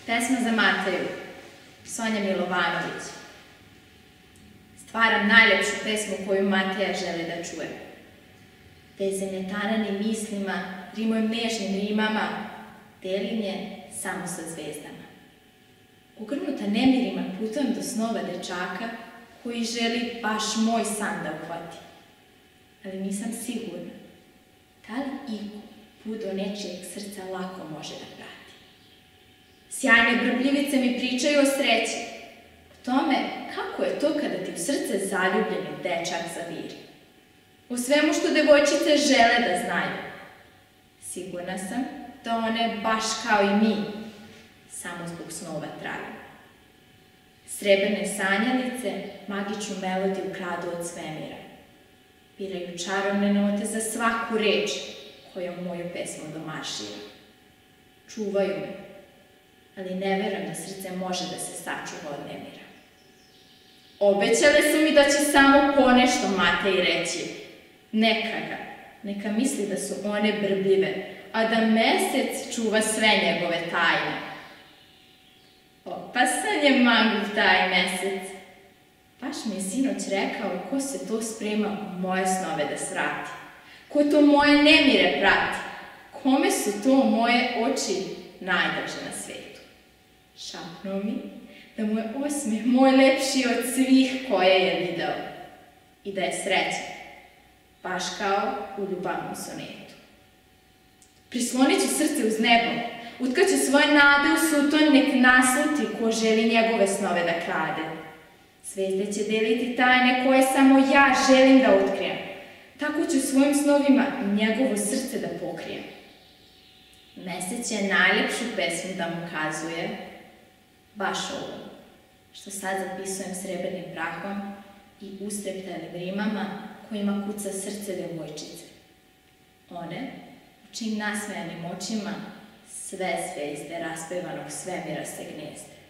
Pesma za Mateju, Sonja Milovanović. Stvaram najlepšu pesmu koju Mateja želi da čuje. Vezem je tananim mislima, rimujem nežnim rimama, delim je samo sa zvezdama. Ugrnuta nemirima putujem do snova dečaka koji želi baš moj san da uhvati. Ali nisam sigurna, da li iko put do nečijeg srca lako može da prati. Sjajne brbljivice mi pričaju o sreći, o tome kako je to kada ti u srce zaljubljeni dečak zaviri. O svemu što devojčice žele da znaju. Sigurna sam da one, baš kao i mi, samo zbog snova traju. Srebrne sanjalice magičnu melodiju kradu od svemira. Biraju čarovne note za svaku reč kojom moju pesmu domašira. Čuvaju me, ali ne verujem da srce može da se sačuva od nemira. Obećale su mi da će samo ponešto Mateji reći. Neka ga, neka misli da su one brbljive, a da mesec čuva sve njegove tajne. Opasan je mangup taj mesec. Baš mi je sinoć rekao ko se to sprema u moje snove da svrati. Ko to moje nemire prati. Kome su to moje oči najdraže na svetu. Šapnuo mi da mu je osmeh moj lepši od svih koje je video. I da je srećan, baš kao u ljubavnom sonetu. Prislonit ću srce uz nebo, utkaću svoje nade u suton, nek nasluti ko želi njegove snove da krade. Zvezde će deliti tajne koje samo ja želim da otkrijem. Tako ću svojim snovima njegovo srce da pokrijem. Mesec će najlepšu pesmu da mu kazuje, baš ovo, što sad zapisujem srebrnim prahom i ustreptanim rimama kojima kuca srce devojčice. One, u čim nasmejanim očima, sve zvezde raspevanog svemira se gnezde.